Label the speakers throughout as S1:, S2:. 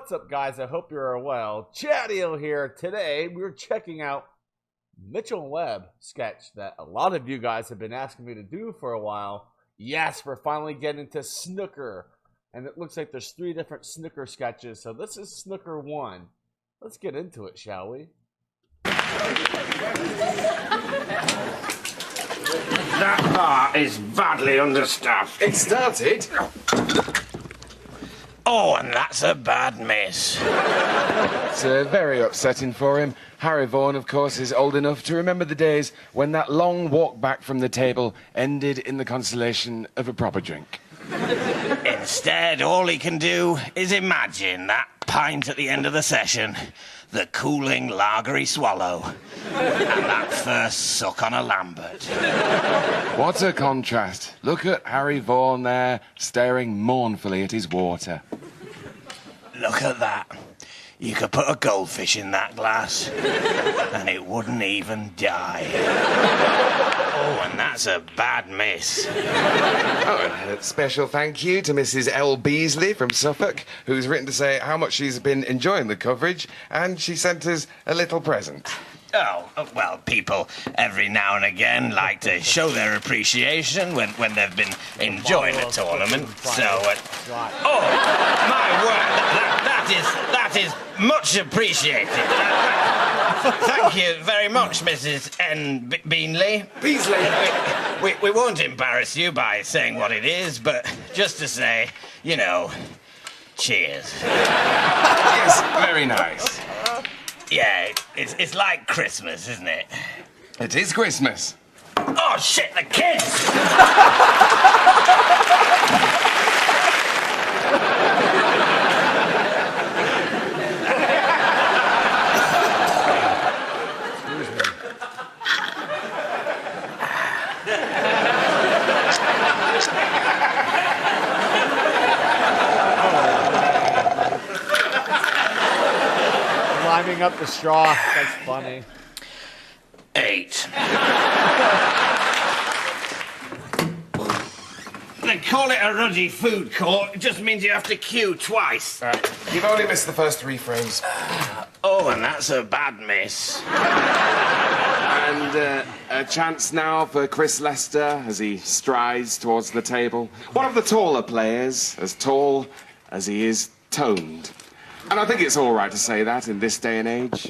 S1: What's up, guys? I hope you're well. Chadeo here. Today, we're checking out Mitchell and Webb sketch that a lot of you guys have been asking me to do for a while. Yes, we're finally getting to Snooker. And it looks like there's 3 different Snooker sketches. So this is Snooker 1. Let's get into it, shall we?
S2: That bar is badly understaffed.
S3: It started.
S2: Oh, and that's a bad miss.
S3: It's very upsetting for him. Harry Vaughan, of course, is old enough to remember the days when that long walk back from the table ended in the consolation of a proper drink.
S2: Instead, all he can do is imagine that pint at the end of the session, the cooling lagery swallow, and that first suck on a Lambert.
S3: What a contrast. Look at Harry Vaughan there, staring mournfully at his water.
S2: Look at that. You could put a goldfish in that glass, and it wouldn't even die. Oh, and that's a bad miss.
S3: Oh, a special thank you to Mrs. L. Beasley from Suffolk, who's written to say how much she's been enjoying the coverage, and she sent us a little present.
S2: Oh, well, people every now and again like to show their appreciation when they've been enjoying a tournament. So, oh, my word, that is much appreciated. Thank you very much, Mrs. N. Beanley.
S3: Beasley!
S2: We won't embarrass you by saying what it is, but just to say, you know, cheers.
S3: Yes, very nice.
S2: Yeah, it's like Christmas, isn't it?
S3: It is Christmas.
S2: Oh, shit, the kids!
S1: Climbing up the straw. That's funny.
S2: 8. They call it a ruddy food court. It just means you have to queue twice.
S3: You've only missed the first 3 frames.
S2: Oh, and that's a bad miss.
S3: And a chance now for Chris Lester as he strides towards the table. One of the taller players, as tall as he is toned. And I think it's all right to say that in this day and age.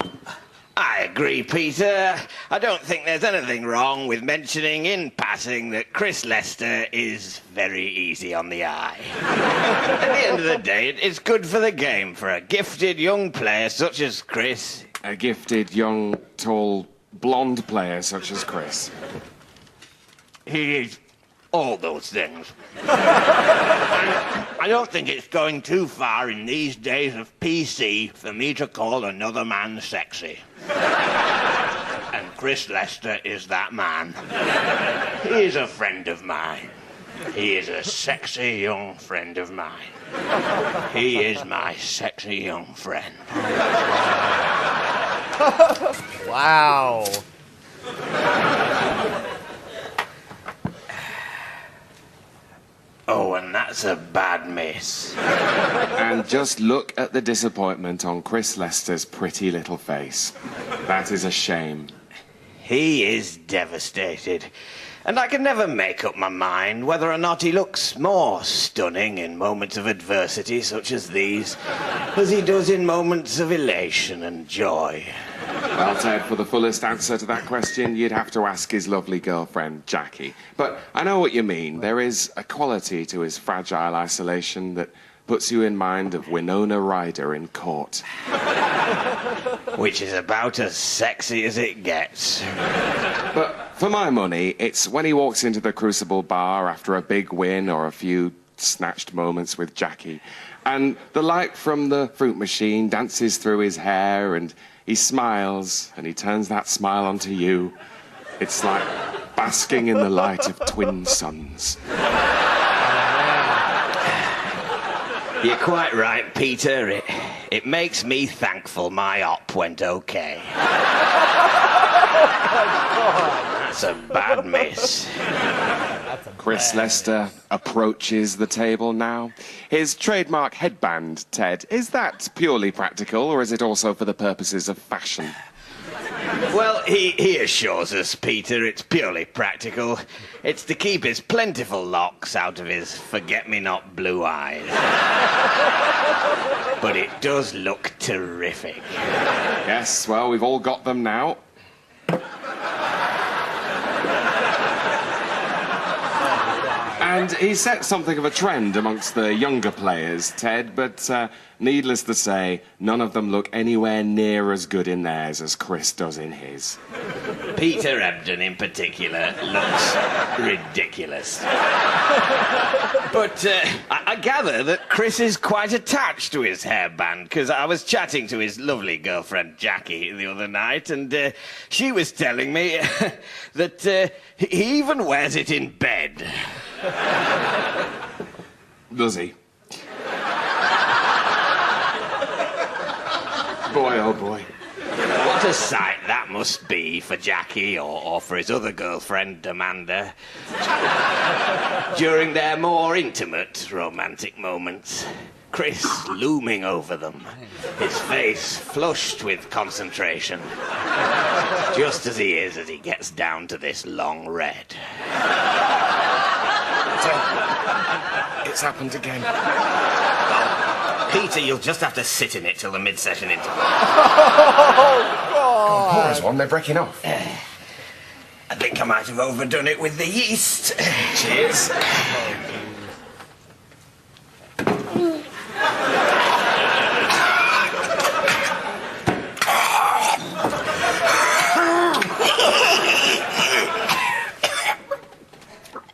S2: I agree, Peter. I don't think there's anything wrong with mentioning in passing that Chris Lester is very easy on the eye. At the end of the day, it's good for the game for a gifted young player such as Chris.
S3: A gifted, young, tall, blonde player such as Chris.
S2: He is all those things. I don't think it's going too far in these days of PC for me to call another man sexy. And Chris Lester is that man. He is a friend of mine. He is a sexy young friend of mine. He is my sexy young friend.
S1: Wow.
S2: Oh, and that's a bad miss.
S3: And just look at the disappointment on Chris Lester's pretty little face. That is a shame.
S2: He is devastated. And I can never make up my mind whether or not he looks more stunning in moments of adversity such as these, as he does in moments of elation and joy.
S3: Well, Ted, for the fullest answer to that question, you'd have to ask his lovely girlfriend, Jackie. But I know what you mean. There is a quality to his fragile isolation that puts you in mind of Winona Ryder in Court.
S2: Which is about as sexy as it gets.
S3: But for my money, it's when he walks into the Crucible bar after a big win or a few snatched moments with Jackie, and the light from the fruit machine dances through his hair, and he smiles, and he turns that smile onto you. It's like basking in the light of twin suns.
S2: You're quite right, Peter. It makes me thankful my op went okay. That's a bad miss.
S1: That's a
S3: Chris
S1: bad
S3: Lester approaches the table now. His trademark headband, Ted, is that purely practical, or is it also for the purposes of fashion?
S2: Well, he assures us, Peter, it's purely practical. It's to keep his plentiful locks out of his forget-me-not blue eyes. But it does look terrific.
S3: Yes, well, we've all got them now. And he set something of a trend amongst the younger players, Ted, but needless to say, none of them look anywhere near as good in theirs as Chris does in his.
S2: Peter Ebdon, in particular, looks ridiculous. But I gather that Chris is quite attached to his hairband, because I was chatting to his lovely girlfriend, Jackie, the other night, and she was telling me that he even wears it in bed.
S3: Does he? Boy, oh boy.
S2: What a sight that must be for Jackie or for his other girlfriend, Amanda, during their more intimate romantic moments. Chris looming over them, his face flushed with concentration, just as he is as he gets down to this long red.
S3: It's happened again.
S2: Peter, you'll just have to sit in it till the mid-session interval.
S1: Oh, God.
S3: Pour us one, they're breaking off.
S2: I think I might have overdone it with the yeast.
S3: Cheers.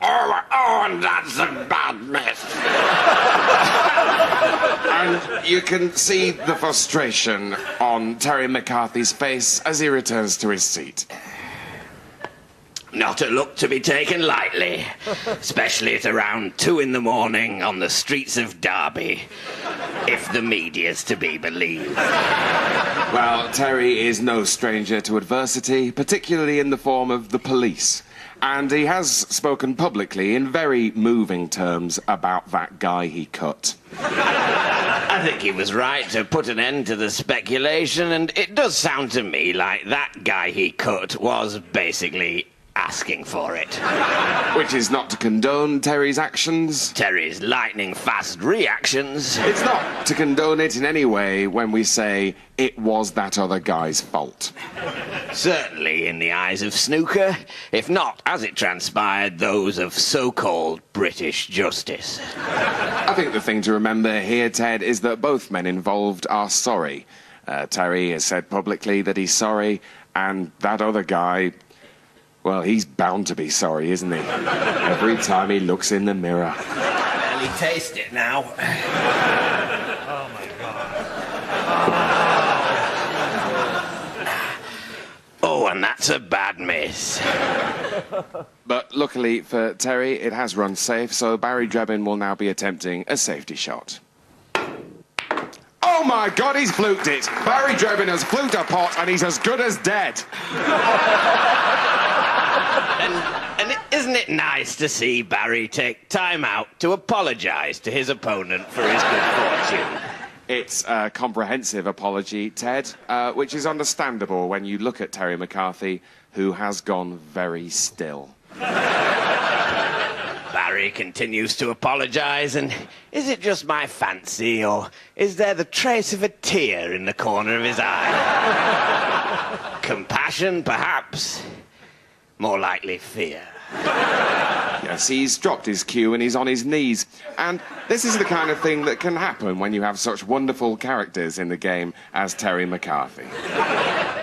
S2: Oh, and that's a bad mess.
S3: And you can see the frustration on Terry McCarthy's face as he returns to his seat.
S2: Not a look to be taken lightly, especially at around 2 a.m. on the streets of Derby, if the media's to be believed.
S3: Well, Terry is no stranger to adversity, particularly in the form of the police. And he has spoken publicly in very moving terms about that guy he cut.
S2: I think he was right to put an end to the speculation, and it does sound to me like that guy he cut was basically asking for it.
S3: Which is not to condone Terry's actions.
S2: Terry's lightning-fast reactions.
S3: It's not to condone it in any way when we say it was that other guy's fault.
S2: Certainly in the eyes of Snooker, if not, as it transpired, those of so-called British justice.
S3: I think the thing to remember here, Ted, is that both men involved are sorry. Terry has said publicly that he's sorry, and that other guy, well, he's bound to be sorry, isn't he? Every time he looks in the mirror.
S2: I can barely taste it now.
S1: Oh, my God.
S2: Oh, and that's a bad miss.
S3: But luckily for Terry, it has run safe, so Barry Drebin will now be attempting a safety shot. Oh my God, he's fluked it! Barry Drebin has fluked a pot and he's as good as dead.
S2: And isn't it nice to see Barry take time out to apologise to his opponent for his good fortune?
S3: It's a comprehensive apology, Ted, which is understandable when you look at Terry McCarthy, who has gone very still.
S2: Barry continues to apologise, and is it just my fancy, or is there the trace of a tear in the corner of his eye? Compassion, perhaps. More likely fear.
S3: Yes, he's dropped his cue and he's on his knees. And this is the kind of thing that can happen when you have such wonderful characters in the game as Terry McCarthy.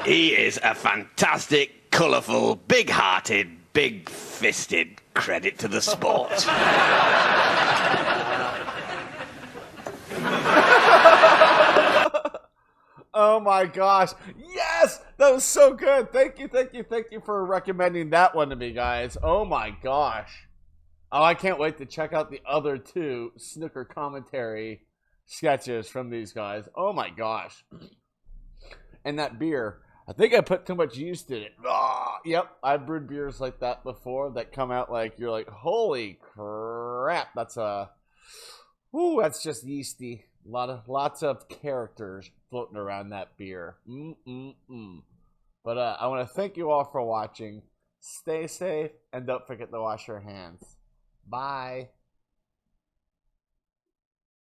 S2: He is a fantastic, colourful, big-hearted, big-fisted credit to the sport.
S1: Oh my gosh. Yes! That was so good. Thank you for recommending that one to me, guys. Oh my gosh. Oh, I can't wait to check out the other 2 Snooker commentary sketches from these guys. Oh my gosh. And that beer. I think I put too much yeast in it. Ah, yep, I've brewed beers like that before that come out like you're like, holy crap, that's that's just yeasty. Lots of characters floating around that beer. But I want to thank you all for watching. Stay safe and don't forget to wash your hands. Bye.